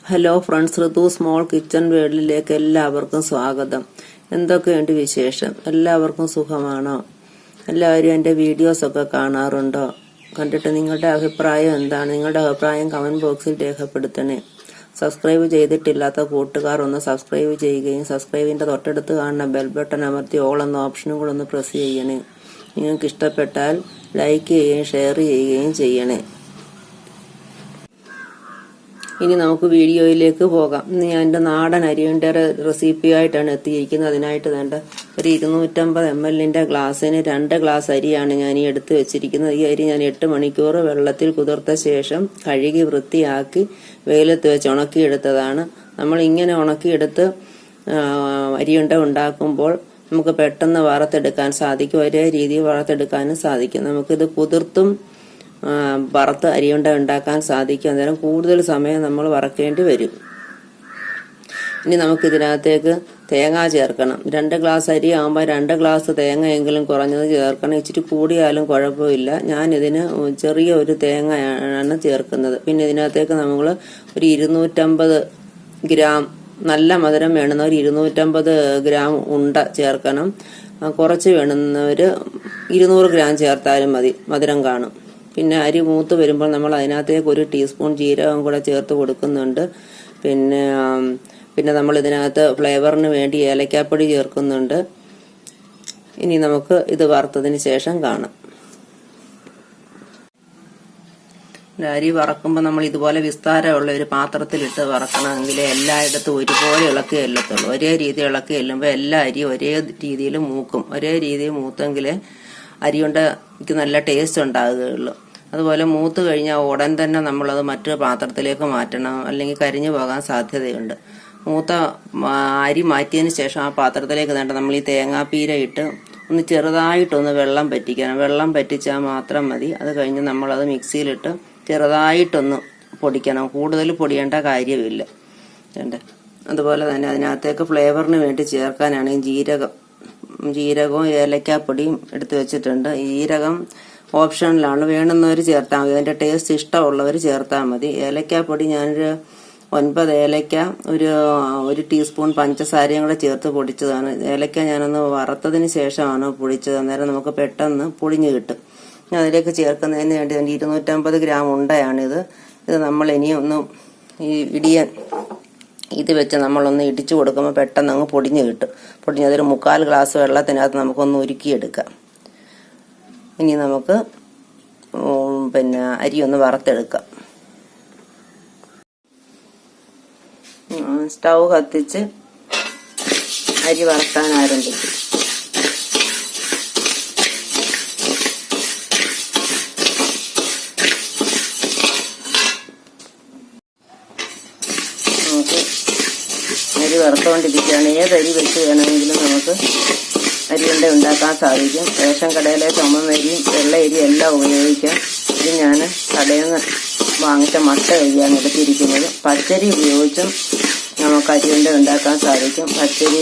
Hello friends, ഋതു small kitchen വേൾഡിലേക്ക് എല്ലാവർക്കും സ്വാഗതം. എന്തൊക്കെയുണ്ട് വിശേഷം? എല്ലാവർക്കും സുഖമാണോ? എല്ലാവരും എൻ്റെ വീഡിയോസൊക്കെ കാണാറുണ്ടോ? കണ്ടിട്ട് നിങ്ങളുടെ അഭിപ്രായം എന്താണ്? നിങ്ങളുടെ അഭിപ്രായം കമന്റ് ബോക്സിൽ രേഖപ്പെടുത്തണേ. സബ്സ്ക്രൈബ് ചെയ്തിട്ടില്ലാത്ത കൂട്ടുകാർ ഒന്ന് സബ്സ്ക്രൈബ് ചെയ്യുകയും സബ്സ്ക്രൈബിൻ്റെ തൊട്ടടുത്ത് കാണുന്ന ബെൽ ബട്ടൺ അമർത്തി ഓൾ എന്ന ഓപ്ഷനും കൂടെ ഒന്ന് പ്രസ് ചെയ്യണേ. നിങ്ങൾക്ക് ഇഷ്ടപ്പെട്ടാൽ ലൈക്ക് ചെയ്യുകയും ഷെയർ ചെയ്യുകയും ചെയ്യണേ. ഇനി നമുക്ക് വീഡിയോയിലേക്ക് പോകാം. ഇന്ന് ഞാൻ എൻ്റെ നാടൻ അരിയുടെ റെസിപ്പിയായിട്ടാണ് എത്തിയിരിക്കുന്നത്. അതിനായിട്ട് വേണ്ട ഒരു 250 ml ഗ്ലാസ്സിന് 2 ഗ്ലാസ് അരിയാണ് ഞാൻ ഈ എടുത്ത് വെച്ചിരിക്കുന്നത്. ഈ അരി ഞാൻ 8 മണിക്കൂർ വെള്ളത്തിൽ കുതിർത്ത ശേഷം കഴുകി വൃത്തിയാക്കി വെയിലത്ത് വെച്ച് ഉണക്കിയെടുത്തതാണ്. നമ്മൾ ഇങ്ങനെ ഉണക്കിയെടുത്ത് അരിയുണ്ട ഉണ്ടാക്കുമ്പോൾ നമുക്ക് പെട്ടെന്ന് വറുത്തെടുക്കാൻ സാധിക്കും. ഒരേ രീതിയിൽ വറുത്തെടുക്കാനും സാധിക്കും. നമുക്കിത് കുതിർത്തും വറുത്ത് അരിയുണ്ട ഉണ്ടാക്കാൻ സാധിക്കും. അന്നേരം കൂടുതൽ സമയം നമ്മൾ വറക്കേണ്ടി വരും. ഇനി നമുക്കിതിനകത്തേക്ക് തേങ്ങ ചേർക്കണം. 2 ഗ്ലാസ് അരി ആകുമ്പോൾ 2 ഗ്ലാസ് തേങ്ങയെങ്കിലും കുറഞ്ഞത് ചേർക്കണം. ഇച്ചിരി കൂടിയാലും കുഴപ്പമില്ല. ഞാനിതിന് ചെറിയ ഒരു തേങ്ങയാണ് ചേർക്കുന്നത്. പിന്നെ ഇതിനകത്തേക്ക് നമ്മൾ ഒരു 250 ഗ്രാം നല്ല മധുരം വേണമെന്നവർ 250 ഗ്രാം ഉണ്ട ചേർക്കണം. കുറച്ച് വേണമെന്നവർ 200 ഗ്രാം ചേർത്താലും മതി, മധുരം കാണും. പിന്നെ അരി മൂത്ത് വരുമ്പോൾ നമ്മൾ അതിനകത്തേക്ക് 1 ടീസ്പൂൺ ജീരകം കൂടെ ചേർത്ത് കൊടുക്കുന്നുണ്ട്. പിന്നെ നമ്മൾ ഇതിനകത്ത് ഫ്ലേവറിന് വേണ്ടി ഏലക്കാപ്പൊടി ചേർക്കുന്നുണ്ട്. ഇനി നമുക്ക് ഇത് വറുത്തതിന് ശേഷം കാണാം. അരി വറക്കുമ്പോൾ നമ്മൾ ഇതുപോലെ വിസ്താരമുള്ള ഒരു പാത്രത്തിലിട്ട് വറക്കണമെങ്കിൽ എല്ലായിടത്തും ഒരുപോലെ ഇളക്കി എല്ലത്തുള്ളൂ. ഒരേ രീതി ഇളക്കി എല്ലുമ്പോൾ എല്ലാ അരിയും ഒരേ രീതിയിൽ മൂക്കും. ഒരേ രീതിയിൽ മൂത്തെങ്കിലേ അരിയുണ്ടക്ക് നല്ല ടേസ്റ്റ് ഉണ്ടാകുകയുള്ളൂ. അതുപോലെ മൂത്ത് കഴിഞ്ഞാൽ ഉടൻ തന്നെ നമ്മളത് മറ്റൊരു പാത്രത്തിലേക്ക് മാറ്റണം, അല്ലെങ്കിൽ കരിഞ്ഞു പോകാൻ സാധ്യതയുണ്ട്. മൂത്ത അരി മാറ്റിയതിന് ശേഷം ആ പാത്രത്തിലേക്ക് വേണ്ട നമ്മൾ ഈ തേങ്ങാപ്പീര ഇട്ട് ഒന്ന് ചെറുതായിട്ടൊന്ന് വെള്ളം പറ്റിക്കണം. വെള്ളം പറ്റിച്ചാൽ മാത്രം മതി. അത് കഴിഞ്ഞ് നമ്മളത് മിക്സിയിലിട്ട് ചെറുതായിട്ടൊന്ന് പൊടിക്കണം. കൂടുതൽ പൊടിയേണ്ട കാര്യമില്ല. അതുപോലെ തന്നെ അതിനകത്തേക്ക് ഫ്ലേവറിന് വേണ്ടി ചേർക്കാനാണെങ്കിൽ ജീരകവും ഏലക്കാപ്പൊടിയും എടുത്ത് വെച്ചിട്ടുണ്ട്. ജീരകം ഓപ്ഷനിലാണ്, വേണമെന്നവർ ചേർത്താൽ മതി. അതിൻ്റെ ടേസ്റ്റ് ഇഷ്ടമുള്ളവർ ചേർത്താൽ മതി. ഏലക്കാപ്പൊടി ഞാനൊരു 9 ഏലക്ക, ഒരു ടീസ്പൂൺ പഞ്ചസാരയും കൂടെ ചേർത്ത് പൊടിച്ചതാണ്. ഏലക്ക ഞാനൊന്ന് വറുത്തതിന് ശേഷമാണ് പൊടിച്ചത്. അന്നേരം നമുക്ക് പെട്ടെന്ന് പൊടിഞ്ഞ് കിട്ടും. അതിലേക്ക് ചേർക്കുന്നതിന് വേണ്ടി 250 ഗ്രാം ഉണ്ടയാണിത്. ഇത് നമ്മൾ ഇനി ഒന്ന് ഇത് വെച്ച് നമ്മളൊന്ന് ഇടിച്ചു കൊടുക്കുമ്പോൾ പെട്ടെന്ന് അങ്ങ് പൊടിഞ്ഞ് കിട്ടും. പൊടിഞ്ഞതൊരു 3/4 ഗ്ലാസ് വെള്ളത്തിനകത്ത് നമുക്കൊന്ന് ഉരുക്കിയെടുക്കാം. ഇനി നമുക്ക് അരി ഒന്ന് വറുത്തെടുക്കാം. സ്റ്റൗ കത്തിച്ച് അരി വറുക്കാൻ ആരംഭിക്കും. നമുക്ക് അരി വറുത്തുകൊണ്ടിരിക്കുകയാണ്. ഏതരി വെച്ച് വേണമെങ്കിലും നമുക്ക് അരിയുണ്ട ഉണ്ടാക്കാൻ സാധിക്കും. റേഷൻ കടയിലെ ചുമന്നരിയും വെള്ളയരിയും എല്ലാം ഉപയോഗിക്കാം. ഇത് ഞാൻ കടയിൽ നിന്ന് വാങ്ങിച്ച മട്ട അരിയാണ് എടുത്തിരിക്കുന്നത്. പച്ചരി ഉപയോഗിച്ചും നമുക്ക് അരിയുണ്ട ഉണ്ടാക്കാൻ സാധിക്കും. പച്ചരി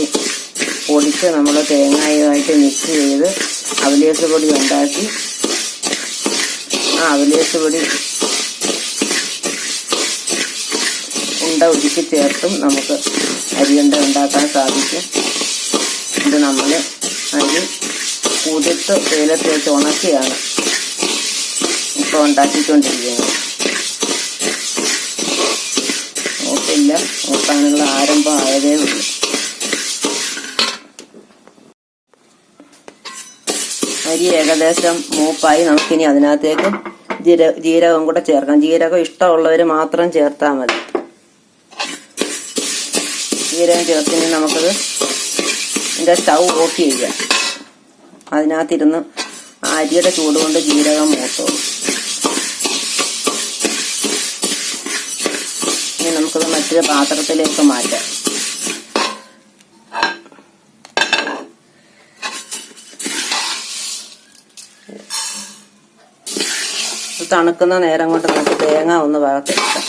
പൊടിച്ച് നമ്മൾ തേങ്ങയുമായിട്ട് മിക്സ് ചെയ്ത് അവലേസ് പൊടി ഉണ്ടാക്കി ആ അവലേസ് പൊടി ഉണ്ട ഉരുക്കി ചേർത്തും നമുക്ക് അരിയുണ്ട ഉണ്ടാക്കാൻ സാധിക്കും. ഇത് നമ്മൾ അരി കുതിർത്ത് വെയിലത്ത് വെച്ച് ഉണക്കിയാണ് ഇപ്പോൾ ഉണ്ടാക്കിക്കൊണ്ടിരിക്കുന്നത്. നോക്കില്ല, നോക്കാനുള്ള ആരംഭം ആയതേ ഉള്ളൂ. അരി ഏകദേശം മൂപ്പായി. നമുക്കിനി അതിനകത്തേക്ക് ജീരകം കൂടെ ചേർക്കാം. ജീരകം ഇഷ്ടമുള്ളവർ മാത്രം ചേർത്താൽ മതി. ജീരകം ചേർത്തിനി നമുക്കത് ഇതിൻ്റെ സ്റ്റൗ ഓഫ് ചെയ്യാം. അതിനകത്തിരുന്ന് അരിയുടെ ചൂട് കൊണ്ട് ജീരകം മൂത്തോളും. ഇനി നമുക്കത് മറ്റൊരു പാത്രത്തിലേക്ക് മാറ്റാം. തണുക്കുന്ന നേരം കൊണ്ട് നമുക്ക് തേങ്ങ ഒന്ന് വറുത്തെടുക്കാം.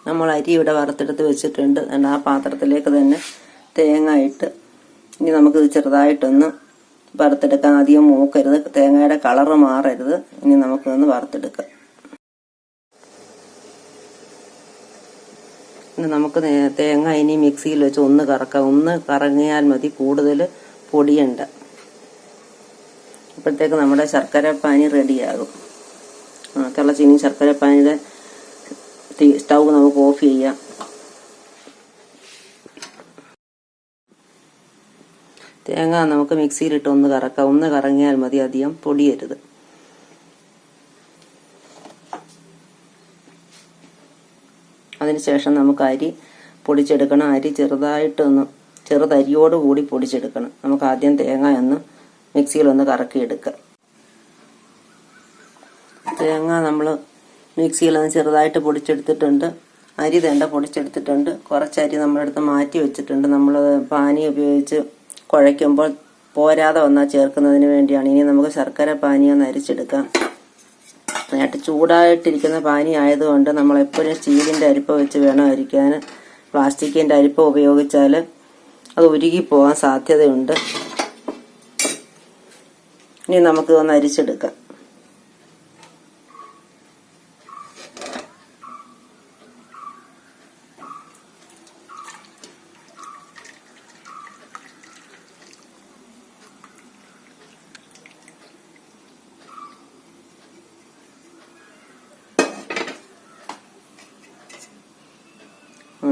നമ്മൾ അരി ഇവിടെ വറുത്തെടുത്ത് വെച്ചിട്ടുണ്ട്. ആ പാത്രത്തിലേക്ക് തന്നെ തേങ്ങ ഇട്ട് ഇനി നമുക്കിത് ചെറുതായിട്ടൊന്ന് വറുത്തെടുക്കാം. അധികം മൂക്കരുത്, തേങ്ങയുടെ കളറ് മാറരുത്. ഇനി നമുക്കൊന്ന് വറുത്തെടുക്കാം. നമുക്ക് തേങ്ങ ഇനി മിക്സിയിൽ വെച്ച് ഒന്ന് കറക്കാം. ഒന്ന് കറങ്ങിയാൽ മതി, കൂടുതൽ പൊടിയണ്ട. അപ്പോഴത്തേക്ക് നമ്മുടെ ശർക്കരപ്പാനി റെഡിയാകും. തിളച്ചിനി ശർക്കരപ്പാനിയുടെ സ്റ്റൗ നമുക്ക് ഓഫ് ചെയ്യാം. തേങ്ങ നമുക്ക് മിക്സിയിലിട്ട് ഒന്ന് കറക്കാം. ഒന്ന് കറങ്ങിയാൽ മതി, അധികം പൊടിയരുത്. അതിനുശേഷം നമുക്ക് അരി പൊടിച്ചെടുക്കണം. അരി ചെറുതരിയോടുകൂടി പൊടിച്ചെടുക്കണം. നമുക്ക് ആദ്യം തേങ്ങ ഒന്ന് മിക്സിയിലൊന്ന് കറക്കിയെടുക്കാം. തേങ്ങ നമ്മൾ മിക്സിയിലൊന്ന് ചെറുതായിട്ട് പൊടിച്ചെടുത്തിട്ടുണ്ട്. അരി തേണ്ട പൊടിച്ചെടുത്തിട്ടുണ്ട്. കുറച്ചരി നമ്മളെടുത്ത് മാറ്റി വെച്ചിട്ടുണ്ട്. നമ്മൾ പാനി ഉപയോഗിച്ച് കുഴയ്ക്കുമ്പോൾ പോരാതെ വന്നാൽ ചേർക്കുന്നതിന് വേണ്ടിയാണ്. ഇനി നമുക്ക് ശർക്കര പാനി ഒന്ന് അരിച്ചെടുക്കാം. അതിനായിട്ട് ചൂടായിട്ടിരിക്കുന്ന പാനി ആയതുകൊണ്ട് നമ്മൾ എപ്പോഴും സ്റ്റീലിൻ്റെ അരിപ്പ വെച്ച് വേണം അരിക്കാൻ. പ്ലാസ്റ്റിക്കിൻ്റെ അരിപ്പ ഉപയോഗിച്ചാൽ അത് ഉരുകിപ്പോകാൻ സാധ്യതയുണ്ട്. ഇനി നമുക്ക് ഒന്ന് അരിച്ചെടുക്കാം.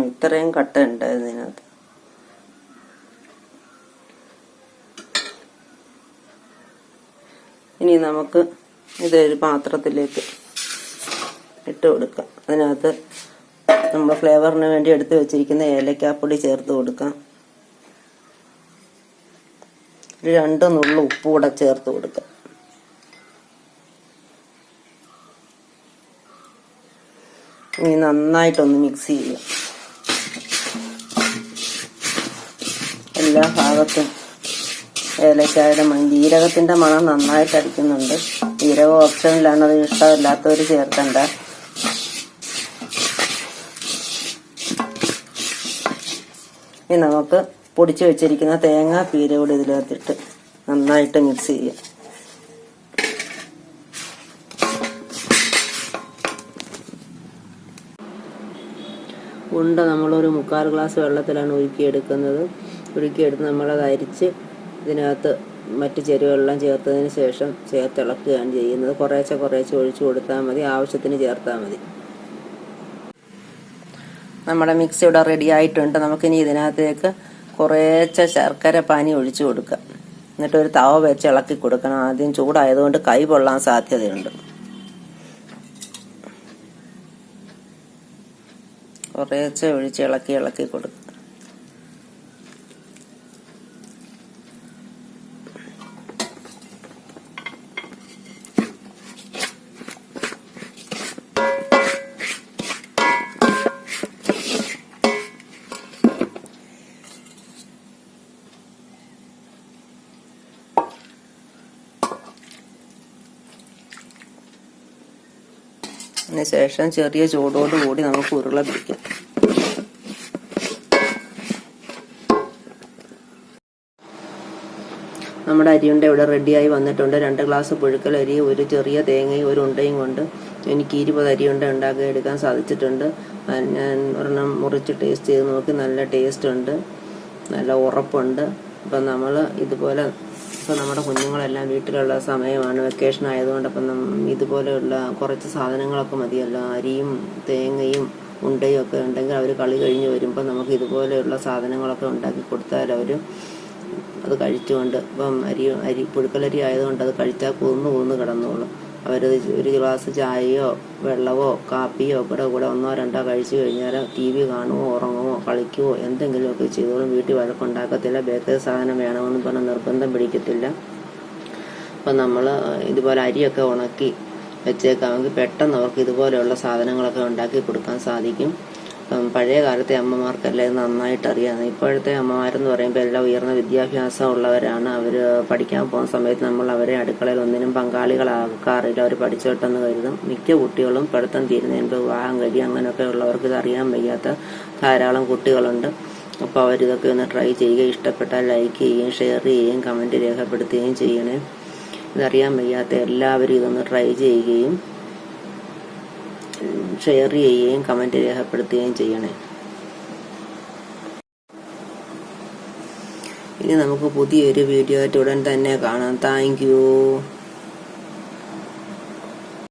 ഇത്രയും കട്ട ഉണ്ടായിരുന്നു ഇതിനകത്ത്. ഇനി നമുക്ക് ഇതൊരു പാത്രത്തിലേക്ക് ഇട്ട് കൊടുക്കാം. അതിനകത്ത് നമ്മൾ ഫ്ലേവറിന് വേണ്ടി എടുത്തു വെച്ചിരിക്കുന്ന ഏലക്കാപ്പൊടി ചേർത്ത് കൊടുക്കാം. ഒരു 2 നുള്ളു ഉപ്പ് കൂടെ ചേർത്ത് കൊടുക്കാം. ഇനി നന്നായിട്ടൊന്ന് മിക്സ് ചെയ്യാം. എല്ലാ ഭാഗത്തും ഏലക്കായുടെ ജീരകത്തിന്റെ മണം നന്നായിട്ട് അടിക്കുന്നുണ്ട്. ജീരകം ഓപ്ഷനിലാണ്, അത് ഇഷ്ടമില്ലാത്തവർ ചേർക്കണ്ട. ഇനി നമുക്ക് പൊടിച്ചു വെച്ചിരിക്കുന്ന തേങ്ങാ പീര കൂടി ഇതിനകത്തിട്ട് നന്നായിട്ട് മിക്സ് ചെയ്യാം. ഉണ്ട നമ്മളൊരു 3/4 ഗ്ലാസ് വെള്ളത്തിലാണ് ഉരുക്കിയെടുക്കുന്നത്. ഉരുക്കിയെടുത്ത് നമ്മളത് അരിച്ച് ഇതിനകത്ത് മറ്റ് ചേരുവകളെല്ലാം ചേർത്തതിന് ശേഷം ചേർത്തിളക്കുകയാണ് ചെയ്യുന്നത്. കുറേശ്ശെ ഒഴിച്ചു കൊടുത്താൽ മതി, ആവശ്യത്തിന് ചേർത്താൽ മതി. നമ്മുടെ മിക്സ് ഇവിടെ റെഡി ആയിട്ടുണ്ട്. നമുക്കിനി ഇതിനകത്തേക്ക് കുറേശ്ശെ ശർക്കര പാനി ഒഴിച്ചു കൊടുക്കാം. എന്നിട്ട് ഒരു തവ വെച്ച് ഇളക്കി കൊടുക്കണം. ആദ്യം ചൂടായതുകൊണ്ട് കൈ പൊള്ളാൻ സാധ്യതയുണ്ട്. കുറേശ്ശെ ഒഴിച്ച് ഇളക്കി കൊടുക്കുക. അതിനുശേഷം ചെറിയ ചൂടോടുകൂടി നമുക്ക് ഉരുള പിടിക്കാം. നമ്മുടെ അരിയുണ്ട ഇവിടെ റെഡിയായി വന്നിട്ടുണ്ട്. 2 ഗ്ലാസ് പുഴുക്കൽ അരി, ഒരു ചെറിയ തേങ്ങയും ഒരു ഉണ്ടയും കൊണ്ട് എനിക്ക് 20 അരിയുണ്ട ഉണ്ടാക്കി എടുക്കാൻ സാധിച്ചിട്ടുണ്ട്. ഞാൻ ഒരെണ്ണം മുറിച്ച് ടേസ്റ്റ് ചെയ്ത് നോക്കി. നല്ല ടേസ്റ്റ് ഉണ്ട്, നല്ല ഉറപ്പുണ്ട്. അപ്പം നമ്മൾ ഇതുപോലെ, ഇപ്പം നമ്മുടെ കുഞ്ഞുങ്ങളെല്ലാം വീട്ടിലുള്ള സമയമാണ്, വെക്കേഷൻ ആയതുകൊണ്ട് അപ്പം ഇതുപോലെയുള്ള കുറച്ച് സാധനങ്ങളൊക്കെ മതിയല്ലോ. അരിയും തേങ്ങയും ഉണ്ടയും ഒക്കെ ഉണ്ടെങ്കിൽ അവർ കളി കഴിഞ്ഞ് വരുമ്പോൾ നമുക്ക് ഇതുപോലെയുള്ള സാധനങ്ങളൊക്കെ ഉണ്ടാക്കി കൊടുത്താൽ അവർ അത് കഴിച്ചുകൊണ്ട്, ഇപ്പം പുഴുക്കലരി ആയതുകൊണ്ട് അത് കഴിച്ചാൽ കൂന്ന് കിടന്നോളും. അവരത് ഒരു ഗ്ലാസ് ചായയോ വെള്ളമോ കാപ്പിയോ കൂടെ 1 2 കഴിച്ചു കഴിഞ്ഞാൽ TV കാണുമോ ഉറങ്ങുമോ കളിക്കുമോ എന്തെങ്കിലുമൊക്കെ ചെയ്തോളും. വീട്ടിൽ വഴക്കുണ്ടാക്കത്തില്ല. ബേക്കറി സാധനം വേണമെന്ന് പറഞ്ഞ് നിർബന്ധം പിടിക്കത്തില്ല. അപ്പം നമ്മൾ ഇതുപോലെ അരിയൊക്കെ ഉണക്കി വെച്ചേക്കാമെങ്കിൽ പെട്ടെന്ന് അവർക്ക് ഇതുപോലെയുള്ള സാധനങ്ങളൊക്കെ ഉണ്ടാക്കി കൊടുക്കാൻ സാധിക്കും. പഴയ കാലത്തെ അമ്മമാർക്കെല്ലാം ഇത് നന്നായിട്ട് അറിയാം. ഇപ്പോഴത്തെ അമ്മമാരെന്ന് പറയുമ്പോൾ എല്ലാം ഉയർന്ന വിദ്യാഭ്യാസം ഉള്ളവരാണ്. അവർ പഠിക്കാൻ പോകുന്ന സമയത്ത് നമ്മൾ അവരെ അടുക്കളയിൽ ഒന്നിനും പങ്കാളികളാക്കാറില്ല. അവർ പഠിച്ചോട്ടെന്ന് കരുതും. മിക്ക കുട്ടികളും പഠിത്തം തീരുന്നതിന് വിവാഹം കഴിയും. അങ്ങനെയൊക്കെ ഉള്ളവർക്ക് ഇത് അറിയാൻ വയ്യാത്ത ധാരാളം കുട്ടികളുണ്ട്. അപ്പോൾ അവരിതൊക്കെ ഒന്ന് ട്രൈ ചെയ്യുക. ഇഷ്ടപ്പെട്ടാൽ ലൈക്ക് ചെയ്യുകയും ഷെയർ ചെയ്യുകയും കമൻറ്റ് രേഖപ്പെടുത്തുകയും ചെയ്യണേ. ഇതറിയാൻ വയ്യാത്ത എല്ലാവരും ഇതൊന്ന് ട്രൈ ചെയ്യുകയും ഷെയർ ചെയ്യുകയും കമൻറ്റ് രേഖപ്പെടുത്തുകയും ചെയ്യണേ. ഇനി നമുക്ക് പുതിയൊരു വീഡിയോ ആയിട്ട് ഉടൻ തന്നെ കാണാം. Thank you.